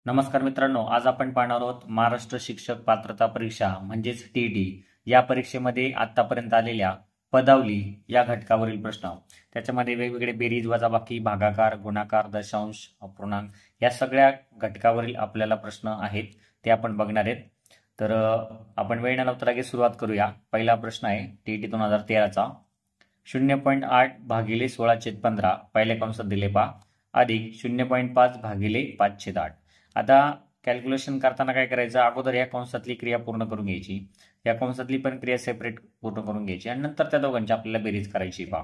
नमस्कार मित्रांनो, आज आपण पाहणार आहोत महाराष्ट्र शिक्षक पात्रता परीक्षा म्हणजेच टीईटी या परीक्षेमध्ये आतापर्यंत आलेल्या पदावली या घटकावरील प्रश्न। त्याच्यामध्ये वेगवेगळे बेरीज, वजाबाकी, भागाकार, गुणाकार, दशांश, अपूर्णांक या सगळ्या घटकावरील आपल्याला प्रश्न आहेत ते आपण बघणार आहेत। तर आपण वेळ न लावता लगेच सुरुवात करूया। पहिला प्रश्न आहे टीईटी 2013चा 0.8 भागिले 16/15 पहिल्या कंसात दिले पहा अधिक 0.5 भागिले 5/8। आता कॅल्क्युलेशन करताना काय करायचं, अगोदर या कंसातली क्रिया पूर्ण करून घ्यायची, या कंसातली पण क्रिया सेपरेट पूर्ण करून घ्यायची आणि नंतर त्या दोघांची आपल्याला बेरीज करायची पहा।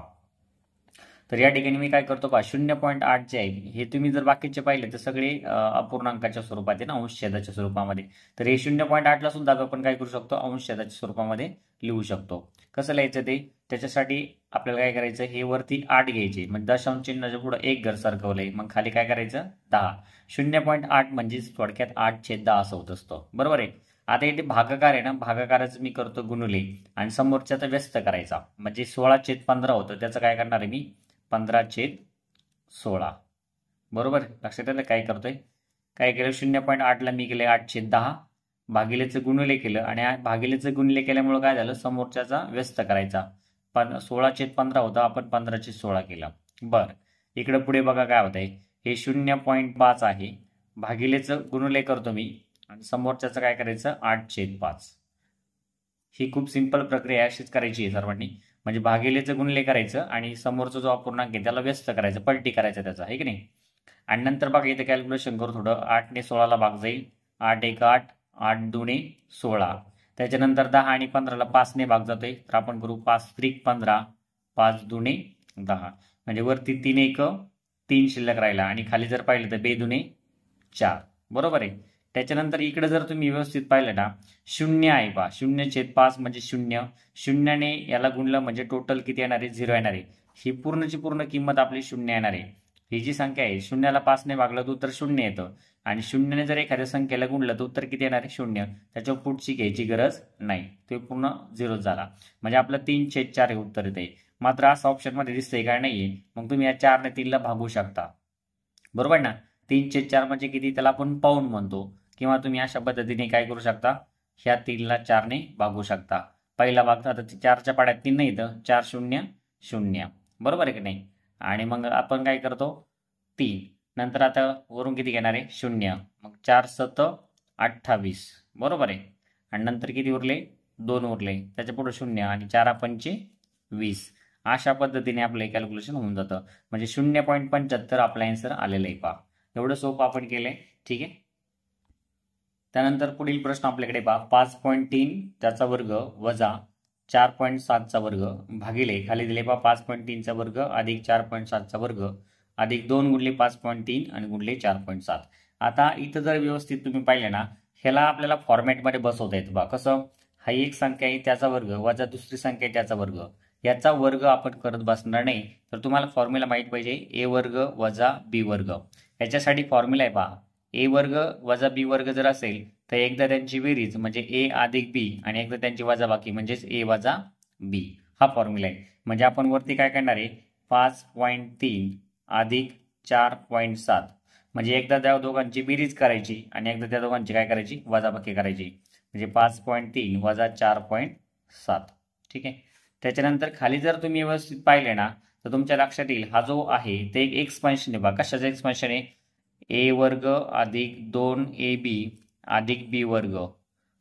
तर या ठिकाणी मी काय करतो पहा, 0.8 जे आहे हे तुम्ही जर बाकीचे पाहिले तर सगळे अपूर्णांकाच्या स्वरूपात आहे ना, अंशछेदाच्या स्वरूपामध्ये। तर हे 0.8 ला सुद्धा आपण काय करू शकतो, अंशछेदाच्या स्वरूपामध्ये लिहू शकतो। कसं लिहायचं ते, त्याच्यासाठी आपल्याला काय करायचं, हे वरती 8 घ्यायचे, म्हणजे दशांश चिन्हाच्या पुढे एक घर सरकवलंय, मग खाली काय करायचं 10। 0.8 म्हणजे थोडक्यात 8/10 असं होत असतं, बरोबर आहे। आता इथे भागाकार आहे ना, भागाकाराचं मी करतो गुणुले आणि समोरच्याचा व्यस्त करायचा, म्हणजे 16/15 होतं, त्याचं काय करणार आहे मी 15/16, बरोबर। लक्षात आलं काय करतोय, काय केलं 0.8 ला मी केले 8/10, भागिलेचं गुणिले केलं आणि भागिलेचं गुणिले केल्यामुळे काय झालं, समोरच्याचा व्यस्त करायचा, 16/15 होता, आपण 15/16 केला। बर, इकडे पुढे बघा काय होत आहे, हे 0.5 आहे, भागिलेचं गुणिले करतो मी आणि समोरच्याचं काय करायचं 8/5। ही खूप सिंपल प्रक्रिया अशीच करायची आहे सर्वांनी, म्हणजे भागिलेचं गुणिले करायचं आणि समोरचा जो अपूर्णांक आहे त्याला व्यस्त करायचं, पलटी करायचं त्याचा, आहे की नाही। आणि नंतर बघा इथे कॅल्क्युलेशन करू थोडं, 8 ने 16 ला भाग जाईल, 8 1 8, 8 2 16, त्याच्यानंतर 10 आणि 15 ला 5 ने भाग जातोय, तर आपण करू 5 त्रिक 15, 5 2 10, म्हणजे वरती 3 1 3 शिल्लक राहिला आणि खाली जर पाहिलं तर 2 2 4, बरोबर आहे। त्याच्यानंतर इकडे जर तुम्ही व्यवस्थित पाहिलं ना, 0 आहे पहा, 0/5 म्हणजे 0, 0 ने याला गुणलं म्हणजे टोटल किती येणार आहे, 0 येणार आहे, ही पूर्णची पूर्ण किंमत आपली 0 येणार आहे। ही जी संख्या आहे 0ला 5 ने भागलं तर उत्तर 0 येतं आणि 0 ने जर एखाद्या संख्येला गुणलं तर उत्तर किती येणार आहे 0, त्याच्यावर पुढची घ्यायची गरज नाही, तो पूर्ण 0 झाला, म्हणजे आपलं 3/4 हे उत्तर येते। मात्र असं ऑप्शन मध्ये दिसतंय काय नाहीये, मग तुम्ही या 4 ने 3 ला भागू शकता, बरोबर ना। 3/4 म्हणजे किती, त्याला आपण पाऊण म्हणतो, किंवा तुम्ही अशा पद्धतीने काय करू शकता, ह्या 3 ला 4 ने भागू शकता। पहिला भाग आता 4च्या पाड्यात 3 नाही तर 4 0 0, बरोबर आहे की नाही। आणि मग आपण काय करतो 3, नंतर आता वरून किती घेणार आहे 0, मग 4 7 28, बरोबर आहे। आणि नंतर किती उरले 2 उरले, त्याच्या पुढे 0 आणि 4 5 20, अशा पद्धतीने आपलं कॅल्क्युलेशन होऊन जातं, म्हणजे 0.75 आपला आन्सर आलेला आहे पहा। एवढं सोपं आपण केलंय, ठीक आहे। त्यानंतर पुढील प्रश्न आपल्याकडे पहा, 5.3 त्याचा वर्ग वजा 4.7 चा वर्ग भागिले खाली दिले पहा 5.3 चा वर्ग अधिक 4.7 चा वर्ग अधिक 2 गुणिले 5.3 आणि गुणिले 4.7। आता इथं जर व्यवस्थित तुम्ही पाहिलं ना, ह्याला आपल्याला फॉर्मॅटमध्ये बसवता येतं बा, कसं, हा एक संख्या आहे त्याचा वर्ग वजा दुसरी संख्या आहे त्याचा वर्ग, याचा वर्ग आपण करत बसणार नाही। तर तुम्हाला फॉर्म्युला माहित पाहिजे, ए वर्ग वजा बी वर्ग, याच्यासाठी फॉर्म्युला आहे पहा, ए वर्ग वजा बी वर्ग जर असेल तर एकदा त्यांची बेरीज म्हणजे ए अधिक बी आणि एकदा त्यांची वजाबाकी म्हणजेच ए वजा बी, हा फॉर्म्युला आहे। म्हणजे आपण वरती काय करणार आहे 5.3 अधिक 4.7, म्हणजे एकदा त्या दोघांची बेरीज करायची आणि एकदा त्या दोघांची काय करायची वजाबाकी करायची, म्हणजे 5.3 वजा 4.7, ठीक आहे। त्याच्यानंतर खाली जर तुम्ही व्यवस्थित पाहिले ना तर तुमच्या लक्षात येईल, हा जो आहे ते एक एक्सपान्शन आहे बा, कशाचं एक्सपान्शन आहे, ए वर्ग अधिक 2ab अधिक बी वर्ग,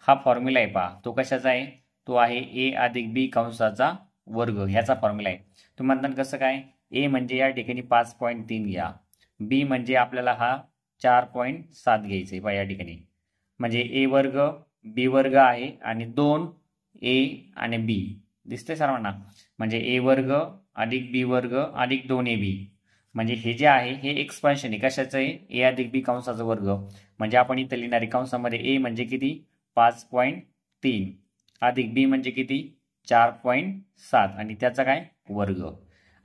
हा फॉर्म्युला आहे पहा, तो कशाचा आहे, तो आहे ए अधिक बी कंसाचा वर्ग, ह्याचा फॉर्म्युला आहे। तुम्ही म्हणता कसं काय, ए म्हणजे या ठिकाणी 5.3 घ्या, बी म्हणजे आपल्याला हा 4.7 घ्यायचा आहे पहा या ठिकाणी, म्हणजे ए वर्ग बी वर्ग आहे आणि 2 ए आणि बी दिसते सर्वांना, म्हणजे ए वर्ग अधिक बी वर्ग अधिक 2ab, म्हणजे हे जे आहे हे एक्सपान्शन आहे, कशाचं आहे, ए अधिक बी कंसाचा वर्ग, म्हणजे आपण इथं लिहिणारी कंसामध्ये ए म्हणजे किती 5.3 अधिक बी म्हणजे किती 4.7 आणि त्याचा काय वर्ग।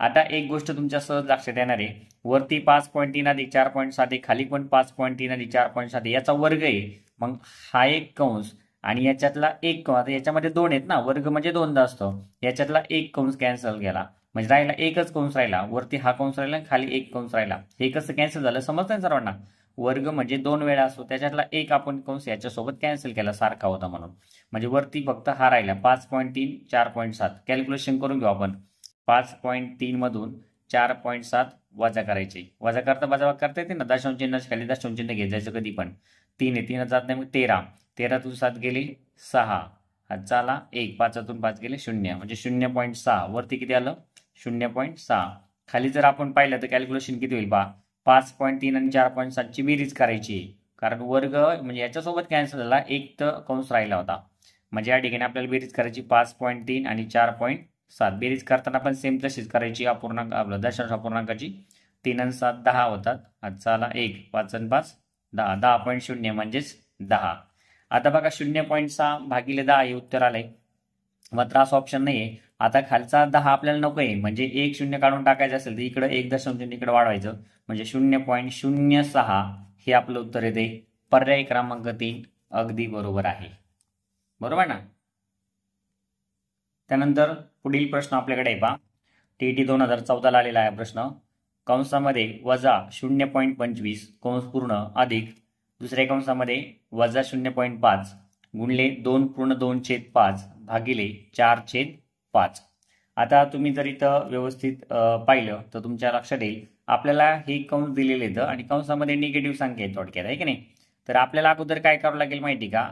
आता एक गोष्ट तुमच्या सहज लक्षात येणार आहे, वरती 5.3 अधिक 4.7 खाली पण 5.3 अधिक 4.7 याचा वर्ग आहे, मग हा एक कंस आणि याच्यातला एक कंस, आता याच्यामध्ये 2 आहेत ना, वर्ग म्हणजे 2दा असतो, याच्यातला एक कंस कॅन्सल गेला, म्हणजे राहिला एकच कंस राहिला, वरती हा कंस राहिला खाली एक कंस राहिला, हे कसं कॅन्सल झालं समजतंय सर्वांना। वर्ग म्हणजे 2 वेळा असतो, त्याच्यातला एक आपण कंस याच्यासोबत कॅन्सल केला सारखा होता म्हणून, म्हणजे वरती फक्त हा राहिला 5.3 4.7. कॅल्क्युलेशन करून घेऊ आपण. 5.3 मधून 4.7 वजा करायचे. वजा करता येते ना, दशांश चिन्हाच्या खाली दशांश चिन्ह घेत जायचं कधी पण. 3 आहे, 3 जात नाही मग 13. 13तून 7 गेले 6, हातचा आला 1, 5तून 5 गेले 0, म्हणजे 0.6. वरती किती आलं 0.6. खाली जर आपण पाहिलं तर कॅल्क्युलेशन किती होईल पहा. 5.3 आणि 4.7 ची बेरीज करायची, कारण वर्ग म्हणजे याच्यासोबत कॅन्सल झाला, एक तर कंस राहिला होता, म्हणजे या ठिकाणी आपल्याला बेरीज करायची 5.3 आणि 4.7. बेरीज करताना पण सेम तशीच करायची, अपूर्णांक आपलं दशांश अपूर्णांकाची. 3 आणि 7 10 होतात, हातचा आला 1, 5 आणि 5 10, 10.0 म्हणजेच 10. आता बघा 0.6 भागिले 10 हे उत्तर आलंय, मात्र असं ऑप्शन नाहीये. आता खालचा 10 आपल्याला नको आहे, म्हणजे 1 0 काढून टाकायचं असेल तर इकडे 1 दशांश इकडे वाढवायचं, म्हणजे 0.06 हे आपलं उत्तर येते. पर्याय क्रमांक 3 अगदी बरोबर आहे. बरोबर ना. त्यानंतर पुढील प्रश्न आपल्याकडे आहे पहा. TET 2014 आलेला आहे प्रश्न. कंसामध्ये वजा 0.25 कंस पूर्ण अधिक दुसऱ्या कंसामध्ये वजा 0.5 गुणले 2.2/5 भागिले 4/5. आता तुम्ही जर इथं व्यवस्थित पाहिलं तर तुमच्या लक्षात येईल, आपल्याला हे कंस दिलेले आहेत आणि कंसामध्ये निगेटिव्ह संख्या आहेत थोडक्यात, आहे की नाही. तर आपल्याला अगोदर काय करावं लागेल माहिती का,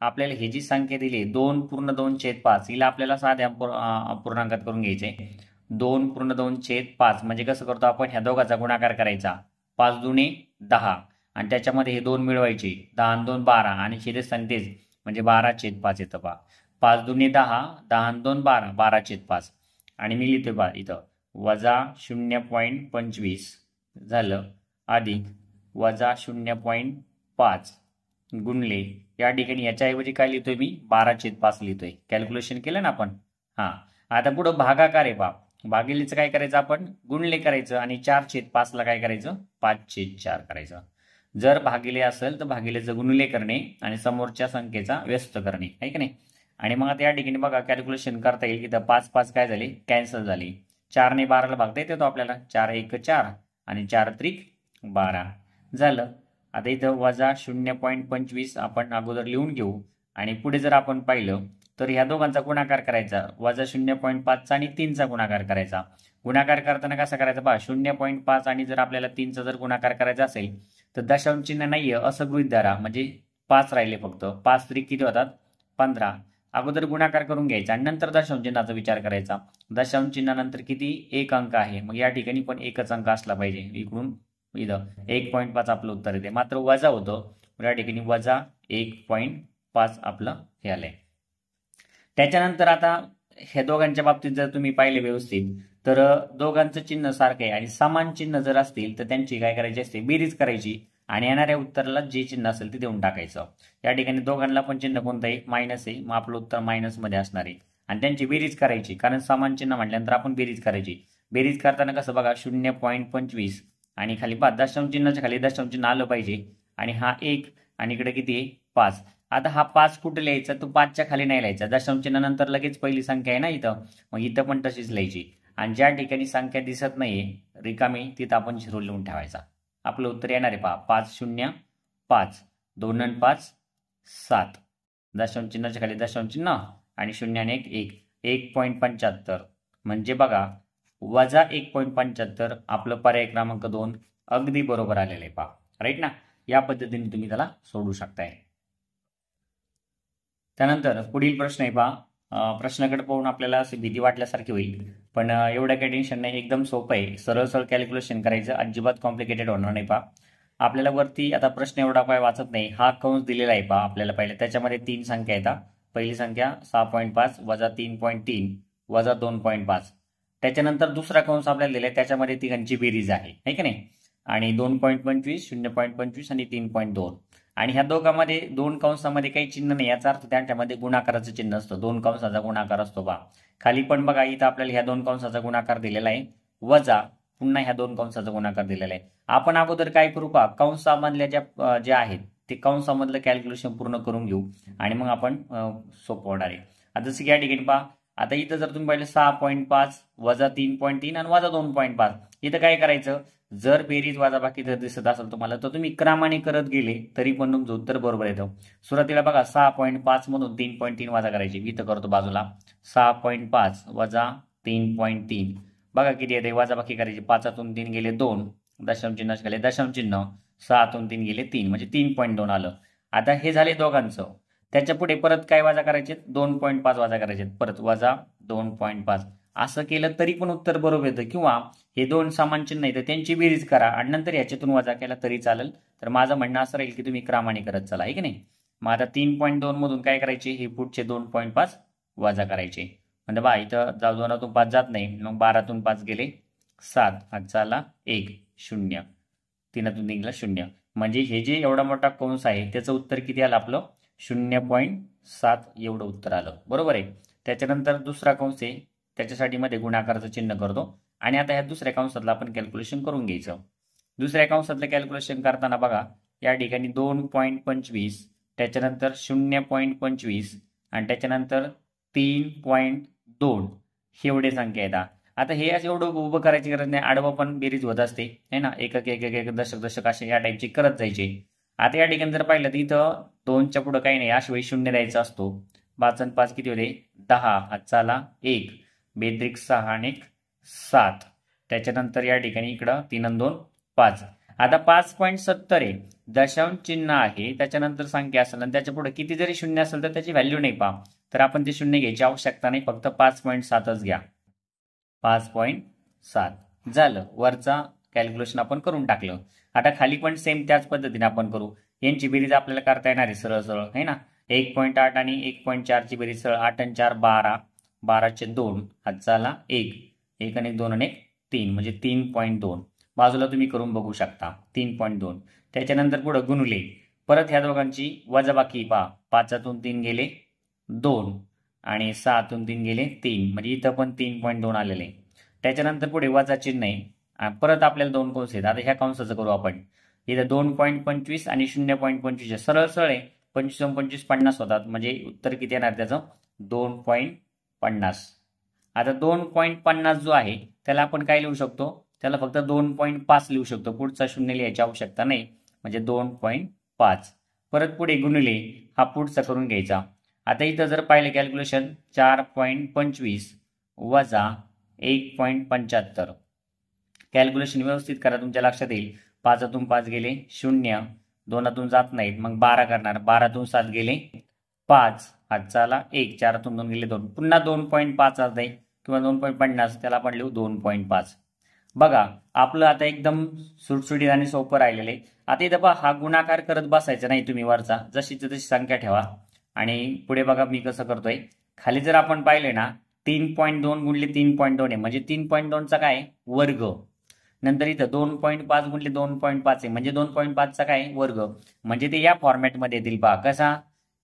आपल्याला ही जी संख्या दिली 2.2/5 हिला आपल्याला साध्या अपूर्णांकात करून घ्यायचे. 2.2/5 म्हणजे कसं करतो आपण, ह्या दोघांचा गुणाकार करायचा, 5 दुणे 10 आणि त्याच्यामध्ये हे 2 मिळवायचे, 10 आणि 2 12 आणि शिरेस्थानी तेच म्हणजे 12/5 येतं पहा. 5 दुणे 10, 10 आणि 2 12, 12/5. आणि मी लिहितोय पहा इथं वजा 0.25 झालं अधिक वजा 0.5 गुणले, या ठिकाणी याच्याऐवजी काय लिहितोय मी 12/5 लिहितोय. कॅल्क्युलेशन केलं ना आपण. हा, आता पुढं भागाकार आहे पहा. भागिलेचं काय करायचं आपण, गुणले करायचं आणि 4/5 काय करायचं 5/4 करायचं. जर भागिले असेल तर भागिलेचं गुणले करणे आणि समोरच्या संख्येचा व्यस्त करणे, आहे की नाही. आणि मग आता या ठिकाणी बघा कॅल्क्युलेशन करता येईल की 5 5 काय झाले कॅन्सल झाले. 4 ने 12ला भागता येतो आपल्याला, 4 1 4 आणि 4 त्रिक 12 झालं. आता इथं वजा 0.25 आपण अगोदर लिहून घेऊ आणि पुढे जर आपण पाहिलं तर ह्या दोघांचा गुणाकार करायचा, वजा 0.5चा आणि 3चा गुणाकार करायचा. गुणाकार करताना कसा करायचा पहा, 0.5 आणि जर आपल्याला 3चा जर गुणाकार करायचा असेल तर दशांश चिन्ह नाहीये असं गृहीत धरा, म्हणजे 5 राहिले फक्त. 5 त्रिक किती होतात 15. अगोदर गुणाकार करून घ्यायचा आणि नंतर दशांश चिन्हाचा विचार करायचा. दशांश चिन्हानंतर किती एक अंक आहे, मग या ठिकाणी पण एकच अंक असला पाहिजे. इकडून इथं 1.5 आपलं उत्तर येते, मात्र वजा होतं, या ठिकाणी वजा 1.5 आपलं हे आलंय. त्याच्यानंतर आता ह्या दोघांच्या बाबतीत जर तुम्ही पाहिले व्यवस्थित तर दोघांचं चिन्ह सारखं आहे आणि समान चिन्ह जर असतील तर त्यांची काय करायची असते, बेरीज करायची आणि येणाऱ्या उत्तराला जे चिन्ह असेल ते देऊन टाकायचं. या ठिकाणी दोघांना पण चिन्ह कोणतं आहे मायनस आहे, मग आपलं उत्तर मायनस मध्ये असणार आहे आणि त्यांची बेरीज करायची, कारण समान चिन्ह म्हटल्यानंतर आपण बेरीज करायची. बेरीज करताना कसं बघा 0.25 आणि खाली दशांश चिन्हाच्या खाली दशांश चिन्ह आलं पाहिजे आणि हा 1 आणि इकडे किती आहे 5. आता हा 5 कुठे लिहायचा, तो 5च्या खाली नाही लिहायचा, दशांश चिन्हानंतर लगेच पहिली संख्या आहे ना इथं, मग इथं पण तशीच लिहायची आणि ज्या ठिकाणी संख्या दिसत नाहीये रिकामी तिथं आपण 0 लिहून ठेवायचा. आपलं उत्तर येणार आहे पहा 5 0 5, 2 आणि 5 7, दशांश चिन्हाच्या खाली दशांश चिन्ह आणि 0 आणि 1 1.75 म्हणजे बघा वजा 1.75 आपलं पर्याय क्रमांक 2 अगदी बरोबर आलेलं आहे पहा, राईट ना. या पद्धतीने तुम्ही त्याला सोडू शकताय. त्यानंतर पुढील प्रश्न आहे पहा. प्रश्नाकडे पाहून आपल्याला अशी भीती वाटल्यासारखी होईल, पण एवढं काही टेन्शन नाही, एकदम सोपं आहे. सरळ सरळ कॅल्क्युलेशन करायचं, अजिबात कॉम्प्लिकेटेड होणार नाही पहा. आपल्याला वरती आता प्रश्न एवढा काय वाचत नाही, हा कंस दिलेला आहे पहा आपल्याला. पहिले त्याच्यामध्ये 3 संख्या येतात. पहिली संख्या 6.5 वजा 3.3 वजा 2.5. त्याच्यानंतर दुसरा कंस आपल्याला दिलाय, त्याच्यामध्ये तिघांची बेरीज आहे की नाही. आणि 2.25 0.25 आणि 3.2 आणि ह्या दोघांमध्ये 2 कंसामध्ये काही चिन्ह नाही, याचा अर्थ त्यांच्यामध्ये गुणाकाराचं चिन्ह असतं. 2 कंसाचा गुणाकार असतो बा. खाली पण बघा इथं आपल्याला ह्या 2 कंसाचा गुणाकार दिलेला आहे, वजा पुन्हा ह्या 2 कंसाचा गुणाकार दिलेला आहे. आपण अगोदर काय करू पहा, कंसामधल्या ज्या आहेत ते कंसामधलं कॅल्क्युलेशन पूर्ण करून घेऊ आणि मग आपण सोपं होणार आहे. आता जसं की या ठिकाणी पहा, आता इथं जर तुम्ही पाहिलं 6.5 वजा 3.3 आणि वजा 2.5, इथं काय करायचं जर बेरीज वजाबाकी जर दिसत असेल तुम्हाला तर तुम्ही क्रमाने करत गेले तरी पण तुमचं उत्तर बरोबर येतं. सुरुवातीला बघा 6.5 मधून 3.3 वजा करायची. मी तर करतो बाजूला 6.5 वजा 3.3 बघा किती येते. वजाबाकी करायची. 5तून 3 गेले 2, दशमचिन्ह गेले दशमचिन्ह, 6तून 3 गेले 3 म्हणजे 3.2 आलं. आता हे झाले दोघांचं. त्याच्या पुढे परत काय वजा करायचे? 2.5 वजा करायचे. परत वजा 2.5 असं केलं तरी पण उत्तर बरोबर येतं. किंवा हे दोन समान चिन्ह आहे तर त्यांची बेरीज करा आणि नंतर याच्यातून वजा केला तरी चालेल. तर माझं म्हणणं असं राहील की तुम्ही क्रमाने करत चला, आहे की नाही. मग आता 3.2 मधून काय करायचे? हे पुढचे 2.5 वजा करायचे. म्हणजे बा इथं 2तून 5 जात नाही. मग 12तून 5 गेले 7, हातचा आला 1, 0, 3तून 3 गेला 0. म्हणजे हे जे एवढा मोठा कंस आहे त्याचं उत्तर किती आलं आपलं? 0.7 एवढं उत्तर आलं. बरोबर आहे. त्याच्यानंतर दुसरा कंस आहे त्याच्यासाठी मध्ये गुणाकाराचं चिन्ह करतो आणि आता ह्या दुसऱ्या कंसातलं आपण कॅल्क्युलेशन करून घ्यायचं. दुसऱ्या कंसातलं कॅल्क्युलेशन करताना बघा या ठिकाणी 2.25 त्याच्यानंतर 0.25 आणि त्याच्यानंतर 3.2 एवढे संख्या येतात. आता हे असं एवढं उभं करायची गरज नाही. आडवं पण बेरीज होत असते है ना. एकक एक एक दशक दशक असे या टाईपचे करत जायचे. आता या ठिकाणी जर पाहिलं तर इथं 2च्या पुढं काही नाही. अशा वेळी 0 द्यायचा असतो. 5 आणि 5 किती होते? 10, हातचा आला 1, बेद्रिक 6 आणि 7. त्याच्यानंतर या ठिकाणी इकडं 3 आणि 2 5. आता 5.70 आहे. दशांश चिन्ह आहे त्याच्यानंतर संख्या असेल आणि त्याच्या पुढे किती जरी शून्य असेल तर त्याची व्हॅल्यू नाही पहा. तर आपण ते शून्य घ्यायची आवश्यकता नाही. फक्त 5.7च घ्या. 5.7 झालं. वरचा कॅल्क्युलेशन आपण करून टाकलं. आता खाली पण सेम त्याच पद्धतीने आपण करू. यांची बेरीज आपल्याला करता येणार आहे सरळ सरळ है ना. 1.8 आणि 1.4 ची बेरीज सरळ. 8 आणि 4 12, 12चे 2, हातचा आला 1, 1 आणि 2 आणि 3 म्हणजे 3.2. बाजूला तुम्ही करून बघू शकता 3.2. त्याच्यानंतर पुढे गुणले. परत ह्या दोघांची वजाबाकी पहा. 5तून 3 गेले 2 आणि 6तून 3 गेले 3 म्हणजे इथं पण 3.2 आलेले. त्याच्यानंतर पुढे वजा चिन्ह आहे. परत आपल्याला 2 कंस आहेत. आता ह्या कंसाचं करू आपण. इथं 2.25 आणि 0.25 सरळ सरळ आहे. 25 25 50 होतात म्हणजे उत्तर किती येणार त्याचं? 2.50. आता 2.50 जो आहे त्याला आपण काय लिहू शकतो? त्याला फक्त 2.5 लिहू शकतो. पुढचा शून्य लिहायची आवश्यकता नाही. म्हणजे 2.5. परत पुढे गुणिले हा पुढचा करून घ्यायचा. आता इथं जर पाहिलं कॅल्क्युलेशन 4.25 वजा 1.75. कॅल्क्युलेशन व्यवस्थित करा तुमच्या लक्षात येईल. 5तून 5 गेले 0, 2तून जात नाहीत मग 12 करणार. 12तून 7 गेले 5, हातचा आला 1, 4तून 2 गेले 2. पुन्हा 2.5 असते किंवा 2.50 त्याला आपण लिहू 2.5. बघा आपलं आता एकदम सुटसुटीत आणि सोपं राहिलेलं आहे. आता इथं पहा हा गुणाकार करत बसायचा नाही तुम्ही. वरचा जशीची तशी संख्या ठेवा आणि पुढे बघा मी कसं करतोय. खाली जर आपण पाहिले ना 3.2 गुणले 3.2 आहे म्हणजे 3.2चा काय वर्ग. नंतर इथं 2.5 गुणले 2.5 आहे म्हणजे 2.5चा काय वर्ग. म्हणजे ते या फॉर्मॅटमध्ये येतील पहा. कसा?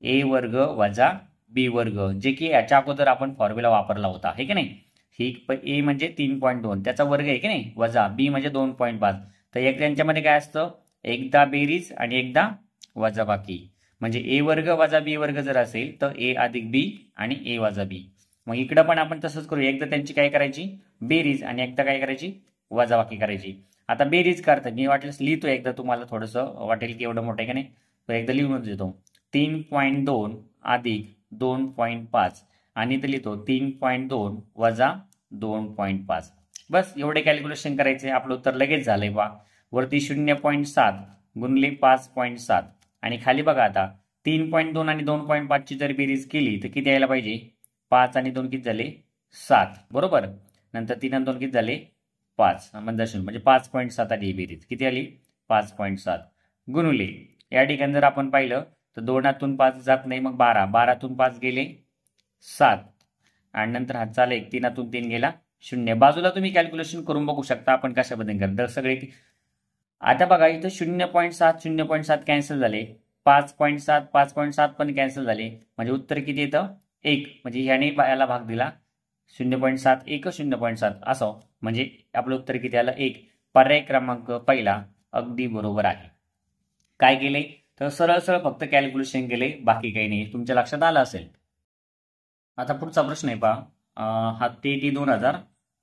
ए वर्ग वजा बी वर्ग, जे की याच्या अगोदर आपण फॉर्म्युला वापरला होता हे की नाही. ही ए म्हणजे 3.2 त्याचा वर्ग आहे की नाही वजा बी म्हणजे 2.5. तर एक त्यांच्यामध्ये काय असतं? एकदा बेरीज आणि एकदा वजाबाकी. म्हणजे ए वर्ग वजा बी वर्ग जर असेल तर ए अधिक बी आणि ए वजा बी. मग इकडं पण आपण तसंच करू. एकदा त्यांची काय करायची? बेरीज आणि एकदा काय करायची? वजाबाकी करायची. आता बेरीज करता मी वाटल्यास लिहितो एकदा. तुम्हाला थोडंसं वाटेल की एवढं मोठं आहे की नाही. तर एकदा लिहूनच देतो. 3.2 अधिक 2.5 आणि इथं लिहितो 3.2 वजा 2.5. बस एवढे कॅल्क्युलेशन करायचे. आपलं उत्तर लगेच झालंय बा. वरती 0.7 गुणले 5.7 आणि खाली बघा आता 3.2 आणि 2.5 ची जर बेरीज केली तर किती यायला पाहिजे? 5 आणि 2 किती झाले? 7 बरोबर. नंतर 3 आणि 2 किती झाले? 5 म्हणजे 5.7 आली बेरीज. किती आली? 5.7 गुणले या ठिकाणी जर आपण पाहिलं तर 2तून 5 जात नाही मग 12, 12तून 5 गेले 7 आणि नंतर हात चालला 1, 3तून 3 गेला 0. बाजूला तुम्ही कॅल्क्युलेशन करून बघू शकता आपण कशा पद्धतीने करणार सगळे. आता बघा इथं 0.7 0.7 कॅन्सल झाले. 5.7 5.7 पण कॅन्सल झाले. म्हणजे उत्तर किती येतं? 1. म्हणजे ह्याने याला भाग दिला 0.7 1 0.7 असं म्हणजे आपलं उत्तर किती आलं? 1. पर्याय क्रमांक पहिला अगदी बरोबर आहे. काय केले तर सरळ सरळ फक्त कॅल्क्युलेशन केले, बाकी काही नाही. तुमच्या लक्षात आलं असेल. आता पुढचा प्रश्न आहे पहा. हा TT 2000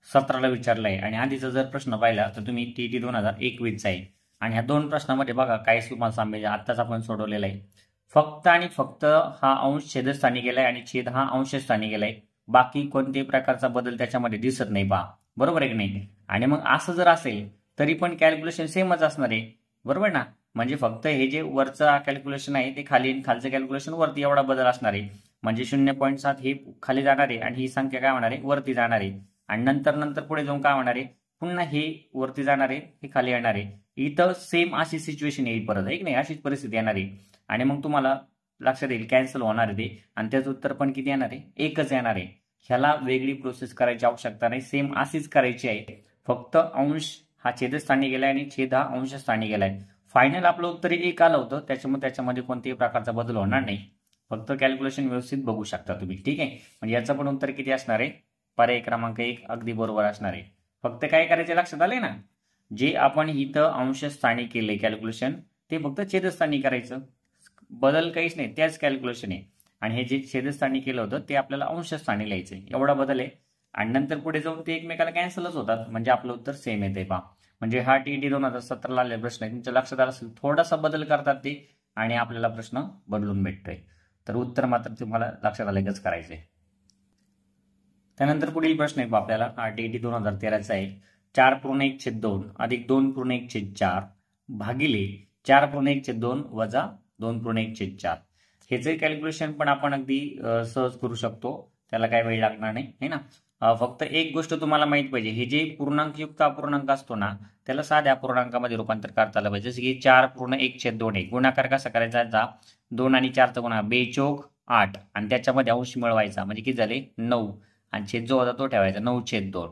17ला विचारला आहे आणि आधीचा जर प्रश्न पाहिला तर तुम्ही TET 2021चा आहे आणि ह्या दोन प्रश्नामध्ये बघा काय तुम्हाला साम्य आत्ताच आपण सोडवलेला आहे. फक्त आणि फक्त हा अंश छेदस्थानी गेलाय आणि छेद हा अंशस्थानी गेलाय. बाकी कोणत्याही प्रकारचा बदल त्याच्यामध्ये दिसत नाही पहा. बरोबर आहे की नाही? आणि मग असं जर असेल तरी पण कॅल्क्युलेशन सेमच असणार आहे. बरोबर ना? म्हणजे फक्त हे जे वरचं कॅल्क्युलेशन आहे ते खाली आणि खालचं कॅल्क्युलेशन वरती एवढा बदल असणार आहे. म्हणजे 0.7 हे खाली जाणार आहे आणि ही संख्या काय होणार आहे वरती जाणार आहे. आणि नंतर पुढे जाऊन काय होणार आहे पुन्हा हे वरती जाणार आहे हे खाली येणार आहे. इथं सेम अशी सिच्युएशन येईल परत आहे की नाही? अशीच परिस्थिती येणार आहे आणि मग तुम्हाला लक्षात येईल कॅन्सल होणार आहे ते आणि त्याचं उत्तर पण किती येणार आहे एकच येणार आहे. ह्याला वेगळी प्रोसेस करायची आवश्यकता नाही. सेम अशीच करायची आहे. फक्त अंश हा छेदस्थानी गेलाय आणि छेद हा अंशस्थानी गेलाय. फायनल आपलं उत्तर एक आलं होतं त्याच्यामुळे त्याच्यामध्ये कोणत्याही प्रकारचा बदल होणार नाही. फक्त कॅल्क्युलेशन व्यवस्थित बघू शकता तुम्ही. ठीक आहे? म्हणजे याचं पण उत्तर किती असणार आहे? पर्याय क्रमांक 1 अगदी बरोबर असणार आहे. फक्त काय करायचे लक्षात आले ना? जे आपण इथं अंशस्थानी केले कॅल्क्युलेशन ते फक्त छेदस्थानी करायचं. बदल काहीच नाही त्याच कॅल्क्युलेशन आहे. आणि हे जे छेदस्थानी केलं होतं ते आपल्याला अंशस्थानी लिहायचं आहे. एवढा बदल आहे आणि नंतर पुढे जाऊन ते एकमेकाला कॅन्सलच होतात. म्हणजे आपलं उत्तर सेम येते पहा. म्हणजे हा TET 2017ला आलेला प्रश्न आहे. तुमच्या लक्षात आला असेल थोडासा बदल करतात ते आणि आपल्याला प्रश्न बदलून भेटतोय. तर उत्तर मात्र तुम्हाला लक्षात आलेच करायचंय. त्यानंतर पुढील प्रश्न आहे आपल्याला हा TET 2013चा आहे. 4.1/2 अधिक 2.1/4 भागिले 4.1/2 वजा 2.1/4. ह्याचे कॅल्क्युलेशन पण आपण अगदी सहज करू शकतो. त्याला काय वेळ लागणार नाही है ना? फक्त एक गोष्ट तुम्हाला माहित पाहिजे हे जे पूर्णांकयुक्त अपूर्णांक असतो ना त्याला साध्या अपूर्णांकामध्ये रूपांतर करता आलं पाहिजे. जसं की 4.1/2 आहे. गुणाकार कसा करायचा? 2 आणि 4चा गुणा 2 8 आणि त्याच्यामध्ये अंश मिळवायचा म्हणजे किती झाले 9 आणि छेद जो होता तो ठेवायचा 9/2.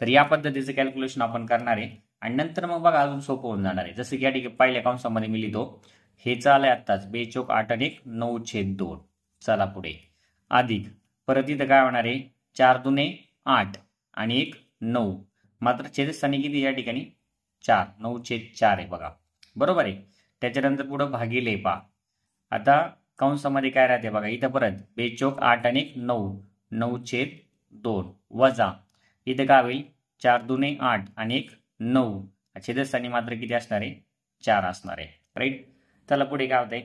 तर या पद्धतीचं कॅल्क्युलेशन आपण करणार आहे आणि नंतर मग बघा अजून सोपं होऊन जाणार आहे. जसं की या ठिकाणी पहिल्या कंसामध्ये मी लिहितो हे चालय आत्ताच 2 8 आणि 9/2. चला पुढे अधिक परत इथं काय होणार आहे 4 दुने 8 आणि 9 मात्र छेदस्थानी किती या ठिकाणी 4 9/4 आहे बघा. बरोबर आहे. त्याच्यानंतर पुढे भागिले पहा. आता कंसामध्ये काय राहते बघा इथं परत 2 8 आणि 9 9/2 वजा इथं काय होईल 4 दुने 8 आणि 9 छेदस्थानी मात्र किती असणार आहे 4 असणार आहे. राईट. चला पुढे काय होतंय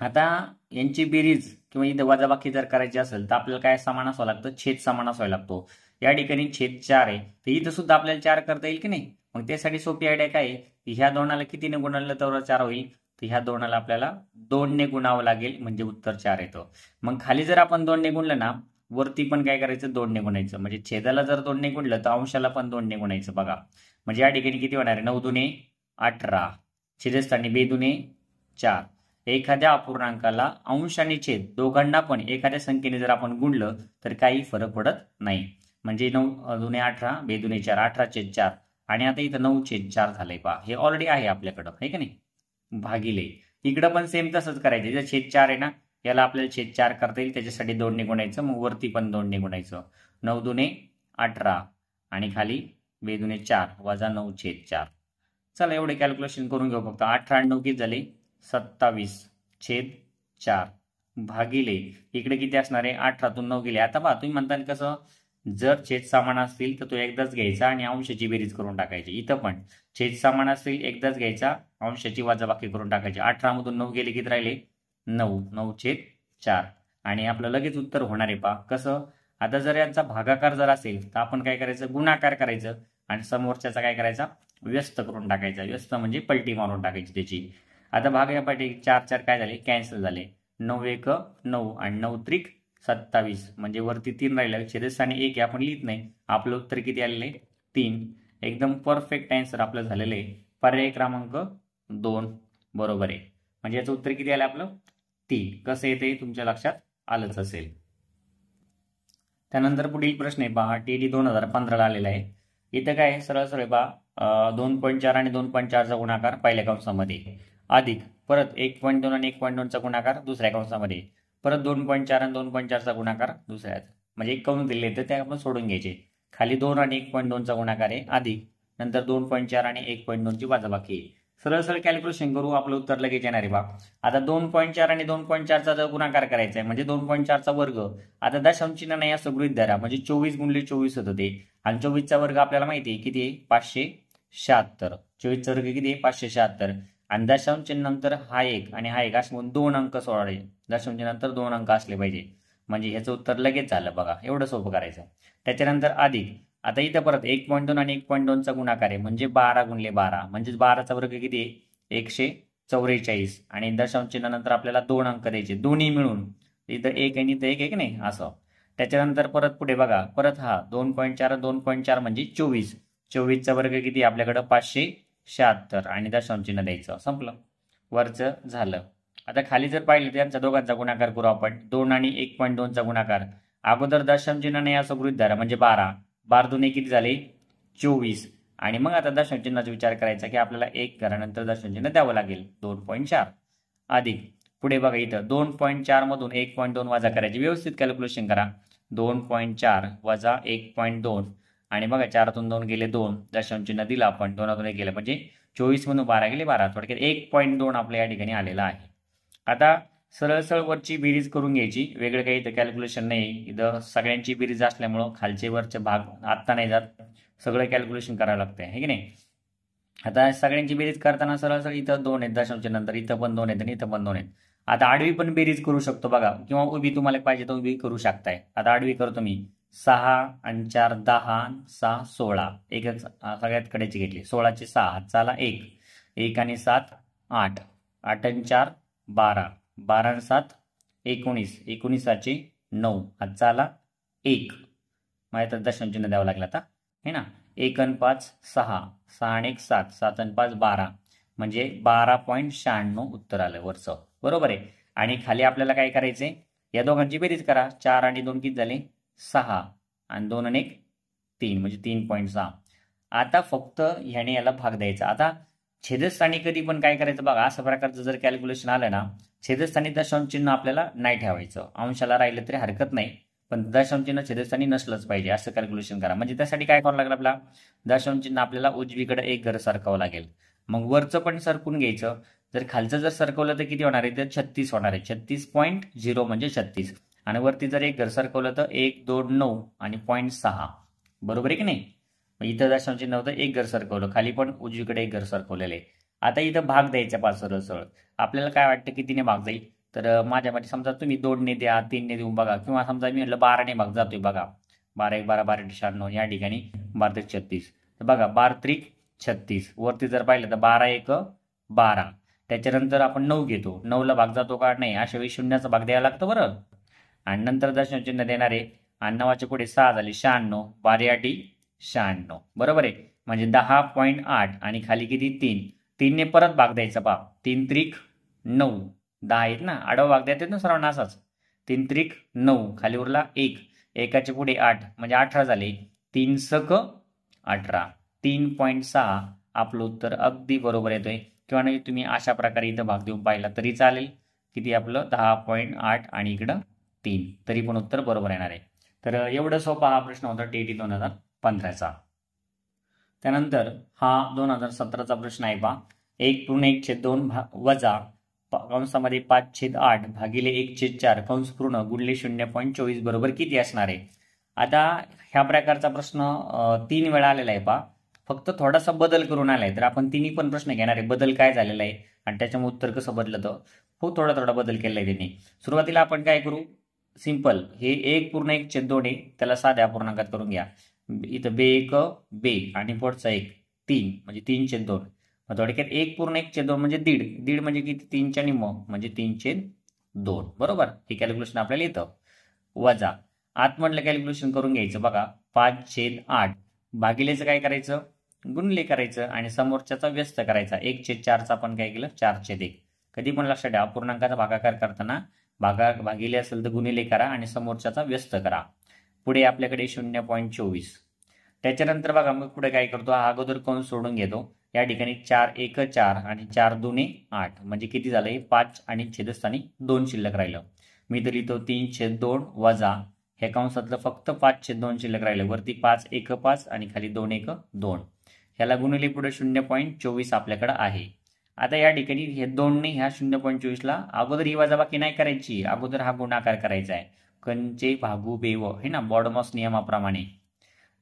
आता यांची बेरीज किंवा इथं वजाबाकी जर करायची असेल तर आपल्याला काय समान असावं लागतं छेद समान असावा लागतो. या ठिकाणी छेद 4 आहे तर इथं सुद्धा आपल्याला 4 करता येईल की नाही? मग त्यासाठी सोपी आयडिया काय आहे ह्या दोनाला कितीने गुणवलं तर 4 होईल. तर ह्या दोनाला आपल्याला 2 ने गुणावं लागेल म्हणजे उत्तर 4 येतं. मग खाली जर आपण 2 ने गुणलं ना वरती पण काय करायचं 2 ने गुणायचं. म्हणजे छेदाला जर 2 ने गुणलं तर अंशाला पण 2 ने गुणायचं बघा. म्हणजे या ठिकाणी किती होणार आहे 9 दुने 18 छेदस्थानी 2 दुने 4. एखाद्या अपूर्णांकाला अंश आणि छेद दोघांना पण एखाद्या संख्येने जर आपण गुणलं तर काही फरक पडत नाही. म्हणजे 9 दुने 18 2 दुने 4 18/4 आणि आता इथं 9/4 झालंय पहा. हे ऑलरेडी आहे आपल्याकडं आहे का नाही? भागिले इकडं पण सेम तसंच करायचं. जर छेद 4 आहे ना याला आपल्याला छेद 4 करता येईल त्याच्यासाठी 2 ने गुणायचं. मग वरती पण 2 ने गुणायचं. 9 दुने 18 आणि खाली 2 दुने 4 वजा 9/4. चला एवढे कॅल्क्युलेशन करून घेऊ फक्त. 18 आणि 9 किती झाले 27/4 भागिले इकडे किती असणार आहे 18तून 9 गेले. आता पहा तुम्ही म्हणता कसं जर छेद समान असतील तर तो एकदाच घ्यायचा आणि अंशाची बेरीज करून टाकायची. इथं पण छेद समान असतील एकदाच घ्यायचा अंशाची वजाबाकी करून टाकायची. 18 मधून 9 गेले किती राहिले 9 9/4 आणि आपलं लगेच उत्तर होणार आहे पहा. कसं आता जर यांचा भागाकार जर असेल तर आपण काय करायचं गुणाकार करायचं आणि समोरच्याचा काय करायचा व्यस्त करून टाकायचा. व्यस्त म्हणजे पलटी मारून टाकायची त्याची. आता भाग या पाठी 4 4 काय झाले कॅन्सल झाले. 9 1 9 आणि 9 त्रिक 27 म्हणजे वरती 3 राहिलं. छेदस्थानी 1 आपण लिहित नाही. आपलं उत्तर किती आलेलं आहे 3. एकदम परफेक्ट आन्सर आपलं झालेलं आहे. पर्याय क्रमांक 2 बरोबर आहे. म्हणजे याचं उत्तर किती आलं आपलं 3. कसं येते तुमच्या लक्षात आलंच असेल. त्यानंतर पुढील प्रश्न आहे पहा TET 2015ला आलेला आहे. इथं काय सरळ सरळ पहा 2.4 आणि 2.4चा गुणाकार पहिल्या कंसामध्ये अधिक परत 1.2 आणि 1.2चा गुणाकार दुसऱ्या कंसामध्ये परत 2.4 आणि 2.4चा गुणाकार दुसऱ्यात. म्हणजे एक कंस दिले तर ते आपण सोडून घ्यायचे. खाली 2 आणि 1.2चा गुणाकार आहे अधिक नंतर 2.4 आणि 1.2ची वजाबाकी आहे. सरळ सरळ कॅल्क्युलेशन करू आपलं उत्तर लगेच येणार आहे बा. आता 2.4 आणि 2.4चा जर गुणाकार करायचा आहे म्हणजे 2.4चा वर्ग. आता दशांश चिन्ह नाही असं गृहीत धरा म्हणजे 24 गुणिले 24 होतं ते आणि 24चा वर्ग आपल्याला माहिती आहे किती आहे 576. 24चा वर्ग किती आहे 576. आणि दशांश चिन्हानंतर हा एक आणि हा एक असे म्हणून 2 अंक सोडावे. दशांश चिन्हानंतर 2 अंक असले पाहिजे. म्हणजे ह्याचं उत्तर लगेच झालं बघा. एवढं सोपं करायचं. त्याच्यानंतर अधिक. आता इथं परत 1.2 आणि 1.2चा गुणाकार आहे म्हणजे 12 गुणिले 12 म्हणजे 12चा वर्ग किती आहे 144. आणि दशांश चिन्हानंतर आपल्याला 2 अंक द्यायचे दोन्ही मिळून. इथं एक आणि इथं एक नाही असं. त्याच्यानंतर परत पुढे बघा परत हा 2.4 2.4 म्हणजे 24. 24चा वर्ग किती आपल्याकडं 576 आणि दशांश चिन्ह द्यायचं. संपलं. वरचं झालं. आता खाली जर पाहिलं तर यांचा दोघांचा गुणाकार करू आपण. 2 आणि 1.2चा गुणाकार. अगोदर दशांश चिन्ह नाही असं गृहीत धरा म्हणजे 12. 12 दुने किती झाले 24. आणि मग आता दशांश चिन्हाचा विचार करायचा की आपल्याला 1 घरानंतर दशांश चिन्ह द्यावं लागेल 2.4 अधिक. पुढे बघा इथं 2.4 मधून 1.2 वजा करायची. व्यवस्थित कॅल्क्युलेशन करा. 2.4 वजा 1.2 आणि बघा 4तून 2 गेले 2. दशांश चिन्ह दिलं आपण 2तून 1 गेलं म्हणजे 24 मधून 12 गेले 12. थोडक्यात 1.2 आपल्या या ठिकाणी आलेला आहे. आता सरळ सरळ वरची बेरीज करून घ्यायची. वेगळं काही इथं कॅल्क्युलेशन नाही. इथं सगळ्यांची बेरीज असल्यामुळं खालचे वरचे भाग आत्ता नाही जात. सगळं कॅल्क्युलेशन करावं लागतंय हे की नाही. आता सगळ्यांची बेरीज करताना सरळ सरळ इथं 2 आहेत दशांश नंतर इथं पण 2 आहेत आणि इथं पण 2 आहेत. आता आडवी पण बेरीज करू शकतो बघा किंवा उभी तुम्हाला पाहिजे तर उभी करू शकताय. आता आडवी करतो मी. 6 आणि 4 10 6 16. एक सगळ्यात कडेची घेतली. 16चे 6 हातचाला 1. 1 आणि 7 8. 8 आणि 4 12. 12 आणि 7 19. 19चे 9 हातचाला 1. माहिती दशांश चिन्ह द्यावं लागलं आता हे ना. 1 आणि 5 6. 6 आणि 1 7. 7 आणि 5 12 म्हणजे 12.96 उत्तर आलं वरचं. बरोबर आहे. आणि खाली आपल्याला काय करायचंय या दोघांची बेरीज करा. 4 आणि 2 किती झाले 6 आणि 2 आणि 1 3 म्हणजे 3.6. आता फक्त ह्याने याला भाग द्यायचा. आता छेदस्थानी कधी पण काय करायचं बघा असं प्रकारचं जर कॅल्क्युलेशन आलं ना छेदस्थानी दशांश चिन्ह आपल्याला नाही ठेवायचं. अंशाला राहिलं तरी हरकत नाही पण दशांश चिन्ह छेदस्थानी नसलंच पाहिजे असं कॅल्क्युलेशन करा. म्हणजे त्यासाठी काय करावं लागेल आपल्याला दशांश चिन्ह आपल्याला उजवीकडे एक घर सरकावं लागेल. मग वरचं पण सरकून घ्यायचं. जर खालचं जर सरकवलं तर किती होणार आहे तर 36 होणार आहे. 36.0 म्हणजे 36. आणि वरती जर एक घर सरकवलं तर 1 2 9 आणि 0.6. बरोबर आहे की नाही. इथं दशांश चिन्ह होतं एक घर सरकवलं खाली पण उजवीकडे एक घर सरकवलेलं आहे. आता इथं भाग द्यायचा 5 सरळ सरळ. आपल्याला काय वाटतं कितीने भाग जाईल तर माझ्या मध्ये समजा तुम्ही 2ने द्या 3ने देऊन बघा किंवा समजा मी म्हटलं 12ने भाग जातोय बघा. 12 1 12 12 96 या ठिकाणी 12 3 36. तर बघा 12 3 36. वरती जर पाहिलं तर 12 1 12. त्याच्यानंतर आपण 9 घेतो. 9ला भाग जातो का नाही अशा वेळी शून्याचा भाग द्यायला लागतो बरं. आणि नंतर दशांश चिन्ह देणार आहे. आणि 9च्या पुढे 6 झाले 96. 12 8 96. बरोबर आहे. म्हणजे 10.8 आणि खाली किती 3. 3ने परत भाग द्यायचा पा. 3 3 9. 10 आहेत ना आडवा भाग द्यायचा ना सर्वांना असाच. 3 3 9 खाली उरला 1. 1च्या पुढे 8 म्हणजे 18 झाले. 3 सक 18. 3.6 आपलं उत्तर अगदी बरोबर येतोय. किंवा नाही तुम्ही अशा प्रकारे इथं भाग देऊन पाहिला तरी चालेल. किती आपलं 10.8 आणि इकडं 3 तरी पण उत्तर बरोबर येणार आहे. तर एवढं सोपा हा प्रश्न होता TET 2015चा. त्यानंतर हा 2017चा प्रश्न आहे पहा. 1.1/2 वजा कंसामध्ये 5/8 भागिले 1/4 कंस पूर्ण गुणले 0.24 बरोबर किती असणार आहे. आता ह्या प्रकारचा प्रश्न 3 वेळा आलेला आहे पहा. फक्त थोडासा बदल करून आलाय तर आपण तिन्ही पण प्रश्न घेणार आहे. बदल काय झालेला आहे आणि त्याच्यामुळे उत्तर कसं बदलतं हो थोडा थोडा बदल केला आहे त्यांनी. सुरुवातीला आपण काय करू सिंपल हे 1.1/2 आहे त्याला साध्या पूर्णांकात करून घ्या. इथं 2 बे आणि पुढचा 1 3 म्हणजे 3/2. थोडक्यात 1.1/2 म्हणजे दीड म्हणजे किती 3च्या निम्म म्हणजे 3/2. बरोबर. हे कॅल्क्युलेशन आपल्याला येतं. वजा आतमधलं कॅल्क्युलेशन करून घ्यायचं बघा 5/8 भागिलेचं काय करायचं गुणले करायचं आणि समोरच्याचा व्यस्त करायचा. 1/4चा आपण काय केलं 4/1. कधी पण लक्षात ठेवा पूर्णांकाचा भागाकार करताना भागिले असेल तर गुणिले करा आणि समोरच्याचा व्यस्त करा. पुढे आपल्याकडे 0.24. त्याच्यानंतर बघा मग पुढे काय करतो हा अगोदर कंस सोडून घेतो. या ठिकाणी 4 1 4 आणि 4 2 8 म्हणजे किती झालंय 5 आणि छेदस्थानी 2 शिल्लक राहिलं. मी तर लिहितो 3/2 वजा ह्या कंसातलं फक्त 5/2 शिल्लक राहिलं. वरती 5 1 5 आणि खाली 2 1 2. ह्याला गुणिले पुढे 0.24 आपल्याकडे आहे. आता या ठिकाणी हे 2ने ह्या 0.24ला अगोदर ही वजाबाकी नाही करायची. अगोदर हा गुणाकार करायचा आहे. कंचे भागू बेव हे ना बॉडमॉस नियमाप्रमाणे.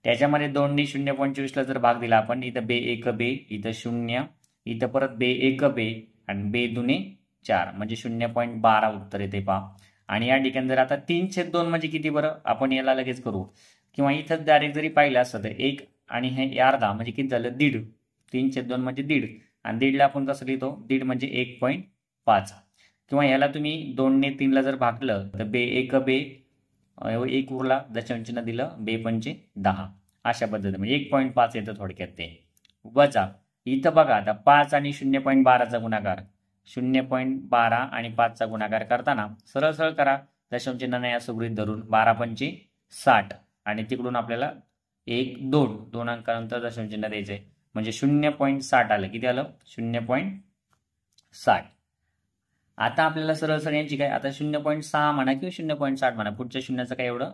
त्याच्यामध्ये 2ने 0.24ला जर भाग दिला आपण, इथं बे एक बे, इथं 0, इथं परत बे एक बे आणि बे दुने 4 म्हणजे 0.12 उत्तर येते पहा. आणि या ठिकाणी जर आता 3/2 म्हणजे किती बरं, आपण याला लगेच करू, किंवा इथं डायरेक्ट जरी पाहिलं असतं तर 1 आणि हे अर्धा म्हणजे किती झालं 1.5. 3/2 म्हणजे 1.5 आणि 1.5ला आपण कसं लिहितो, 1.5 म्हणजे 1.5. किंवा ह्याला तुम्ही 2ने 3ला जर भागलं तर बे एक बे, एक उरला दशांश चिन्ह दिलं, बे पंचे 10, अशा पद्धतीने म्हणजे 1.5 येतं थोडक्यात ते. वजा इथं बघा आता 5 आणि 0.12चा गुणाकार, 0.12 आणि 5चा गुणाकार करताना सरळ सरळ करा, दशांश चिन्ह नाही असं गृहीत धरून, 12 पंचे 60 आणि तिकडून आपल्याला 1 2 अंकानंतर दशांश चिन्ह द्यायचंय म्हणजे 0.60 आलं. किती आलं 0.60. आता आपल्याला सरळ सरळ यांची काय, आता 0.6 म्हणा किंवा 0.60 म्हणा, पुढच्या शून्याचं काही एवढं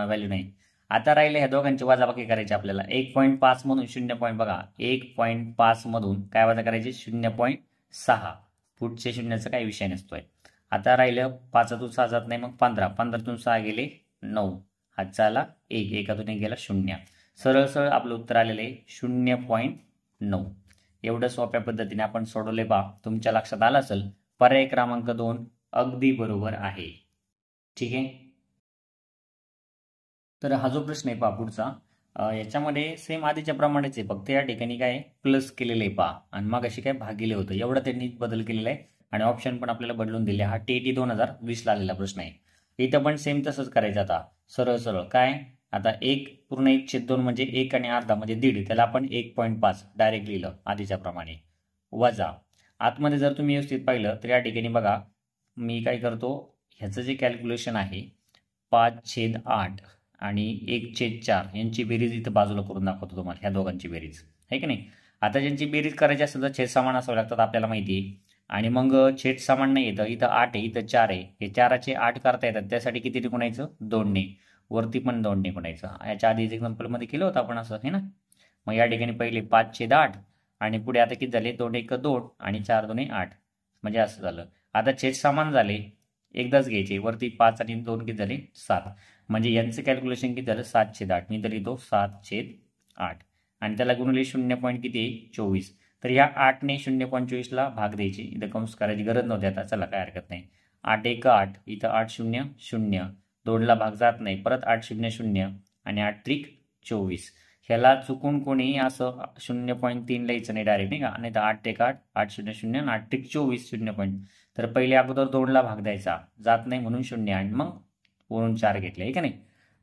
व्हॅल्यू नाही. आता राहिले ह्या दोघांची वजाबाकी करायची आपल्याला. 1.5 मधून 0. बघा 1.5 मधून काय वजा करायचे 0.6, पुढच्या शून्याचा काही विषय नसतोय. आता राहिलं 5तून 6 जात नाही, मग 15, 15तून 6 गेले 9, हातचा आला 1, 1तून 1 गेला 0. सरळ सरळ आपलं उत्तर आलेलं आहे 0.9. एवढं सोप्या पद्धतीने आपण सोडवले पहा. तुमच्या लक्षात आलं असेल पर्याय क्रमांक 2 अगदी बरोबर आहे. ठीक आहे. तर हा जो प्रश्न आहे पहा पुढचा, याच्यामध्ये सेम आधीच्या प्रमाणेच आहे, फक्त या ठिकाणी काय प्लस केलेलं आहे पहा आणि मग अशी काय भागिले होतं, एवढं त्यांनी बदल केलेला आहे आणि ऑप्शन पण आपल्याला बदलून दिले. हा TET 2020ला आलेला प्रश्न आहे. इथं पण सेम तसंच करायचं. आता सरळ सरळ काय, आता 1.1/2 म्हणजे 1 आणि अर्धा म्हणजे 1.5, त्याला आपण 1.5 डायरेक्ट लिहिलं आधीच्या प्रमाणे. वजा आतमध्ये जर तुम्ही व्यवस्थित पाहिलं तर या ठिकाणी बघा मी काय करतो, ह्याचं जे कॅल्क्युलेशन आहे 5/8 आणि 1/4 यांची बेरीज इथं बाजूला करून दाखवतो तुम्हाला, ह्या दोघांची बेरीज आहे की नाही. आता ज्यांची बेरीज करायची असेल तर छेद समान असावे लागतात आपल्याला माहिती आहे, आणि मग छेद समान नाही येतं, इथं 8 आहे इथं 4 आहे, हे 4चे 8 करता येतात, त्यासाठी किती गुणायचं 2ने, वरती पण 2ने गुणायचं. याच्या आधी एक्झाम्पलमध्ये केलं होतं आपण असं, हे ना. मग या ठिकाणी पहिले 5/8 आणि पुढे आता किती झाले 2 1 2 आणि 4 2 8 म्हणजे असं झालं. आता छेद समान झाले, एकदाच घ्यायचे, वरती 5 आणि 2 किती झाले 7, म्हणजे यांचं कॅल्क्युलेशन किती झालं 7/8. मी तर लिहितो 7/8 आणि त्याला गुणले 0. किती 24. तर ह्या 8ने 0.24ला भाग द्यायची, इथं कंस करायची गरज नव्हती. आता चला काय हरकत नाही, 8 1 8, इथं 8 0 0, 2ला भाग जात नाही, परत 8 0 0 आणि 8 त्रिक 24. ह्याला चुकून कोणी असं 0.3 लिहायचं नाही डायरेक्ट, नाही का, आणि 8 1 8, 8 0 0 आणि 8 त्रिक 24 0. तर पहिले अगोदर 2ला भाग द्यायचा, जात नाही म्हणून 0 आणि मग वरून 4 घेतले, आहे का नाही.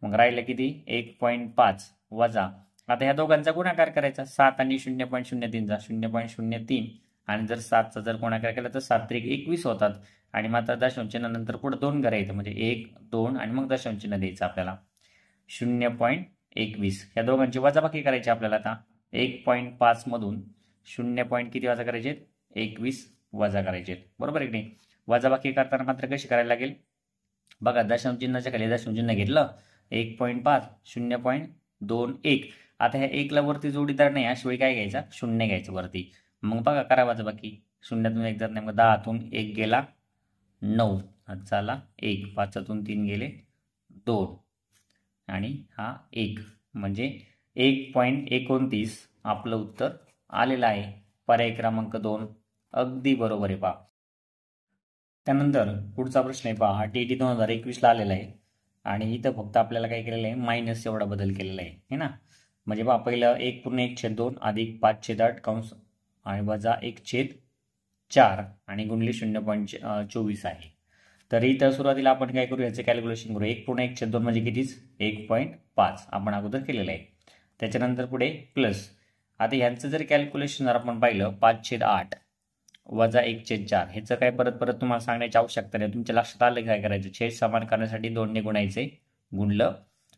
मग राहिलं किती 1.5 वजा, आता ह्या दोघांचा गुणाकार करायचा, 7 आणि 0.03चा 0.03 आणि जर 7चा जर गुणाकार केला तर 7 त्रिक 21 होतात आणि मात्र दशांश चिन्हानंतर पुढे 2 करायचं म्हणजे 1 2 आणि मग दशांश चिन्ह द्यायचं आपल्याला 0.21. ह्या दोघांची वजाबाकी करायची आपल्याला. आता 1.5 मधून 0. किती वजा करायचे 21 वजा करायचे, बरोबर आहे की नाही. वजाबाकी करताना मात्र कशी करायला लागेल बघा, दशांश चिन्हाच्या खाली दशांश चिन्ह घेतलं, 1.5 0.21. आता ह्या 1ला वरती जोडीदार नाही, अशा वेळी काय घ्यायचा 0 घ्यायचं वरती. मग बघा करा वजाबाकी, 0तून 1 जात नाही, मग 10तून 1 गेला 9, हातचा आला 1, 5तून 3 गेले 2 आणि हा 1 म्हणजे 1.29 आपलं उत्तर आलेलं आहे. पर्याय क्रमांक 2 अगदी बरोबर आहे पहा. त्यानंतर पुढचा प्रश्न आहे पहा, हा TET 2021ला आलेला आहे आणि इथं फक्त आपल्याला काय केलेलं आहे मायनस एवढा बदल केलेला आहे, हे ना. म्हणजे पहा पहिलं 1.1/2 अधिक 5/8 कंस आणि वजा 1/4 आणि गुणले 0.24 आहे. तर इथं सुरुवातीला आपण काय करू, याचं कॅल्क्युलेशन करू. 1.1/2 म्हणजे कितीच 1.5 आपण अगोदर केलेलं आहे. त्याच्यानंतर पुढे प्लस, आता ह्यांचं जर कॅल्क्युलेशन जर आपण पाहिलं 5/8 वजा 1/4, ह्याचं काय परत परत तुम्हाला सांगण्याची आवश्यकता नाही, तुमच्या लक्षात आलं काय करायचं, छेद समान करण्यासाठी 2ने गुणायचे, गुणलं,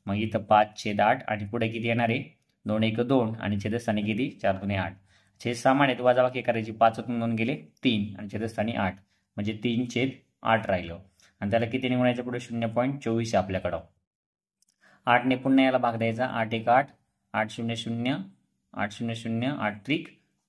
मग इथं 5/8 आणि पुढे किती येणार आहे 2 1 2 आणि छेदस्थानी किती 4 2 8. छेद समान आहेत, वजाबाकी करायची, 5तून 2 गेले 3 आणि छेदस्थानी 8 म्हणजे 3/8 राहिलं आणि त्याला किती गुणायचं पुढे 0.24 आहे आपल्याकडं. 8ने पुन्हा याला भाग द्यायचा, 8 1 8, 8 0 0, 8 0 0, 8 त्रिक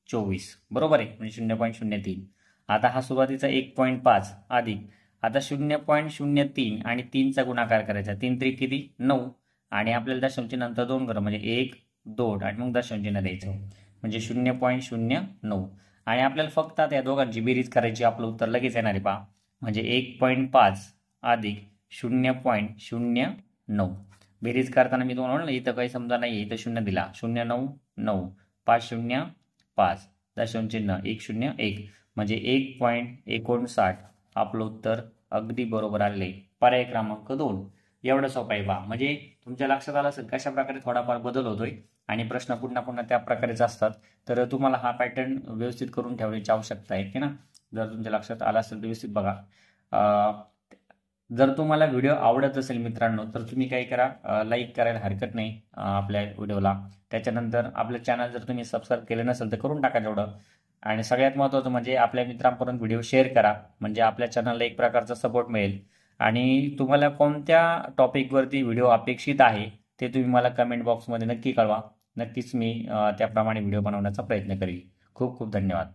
24, बरोबर आहे, म्हणजे 0.03. आता हा सुरुवातीचा 1.5 अधिक, आता 0.03 आणि 3चा गुणाकार करायचा, 3 त्रिक किती 9 आणि आपल्याला दशांशचिन्ह 2 करा म्हणजे 1 2 आणि मग दशांशचिन्ह द्यायचं म्हणजे 0.09 आणि आपल्याला फक्त आता या दोघांची बेरीज करायची. आपलं उत्तर लगेच येणार आहे पहा म्हणजे 1.5 अधिक 0.09. बेरीज करताना मी तुम्हाला म्हणलं इथं काही समजा नाही इथं 0 दिला 0.99 505 दशांशचिन्ह 101 म्हणजे 1.59. आपलं उत्तर अगदी बरोबर आले. पर्याय क्रमांक 2. एवढं सोपं आहे बा. म्हणजे तुमच्या लक्षात आलं असेल कशा प्रकारे थोडाफार बदल होतोय आणि प्रश्न पुन्हा पुन्हा त्या प्रकारेच असतात. तर तुम्हाला हा पॅटर्न व्यवस्थित करून ठेवण्याची आवश्यकता आहे की ना. जर तुमच्या लक्षात आला असेल तर व्यवस्थित बघा. जर तुम्हाला व्हिडिओ आवडत असेल मित्रांनो तर तुम्ही काय करा लाईक करायला हरकत नाही आपल्या व्हिडिओला. त्याच्यानंतर आपलं चॅनल जर तुम्ही सबस्क्राईब केलं नसेल तर करून टाका तेवढं. आणि सगळ्यात महत्त्वाचं म्हणजे आपल्या मित्रांपर्यंत व्हिडिओ शेअर करा म्हणजे आपल्या चॅनलला एक प्रकारचा सपोर्ट मिळेल. आणि तुम्हाला कोणत्या टॉपिकवरती व्हिडिओ अपेक्षित आहे ते तुम्ही मला कमेंट बॉक्समध्ये नक्की कळवा. नक्कीच मी त्याप्रमाणे व्हिडिओ बनवण्याचा प्रयत्न करेल. खूप खूप धन्यवाद.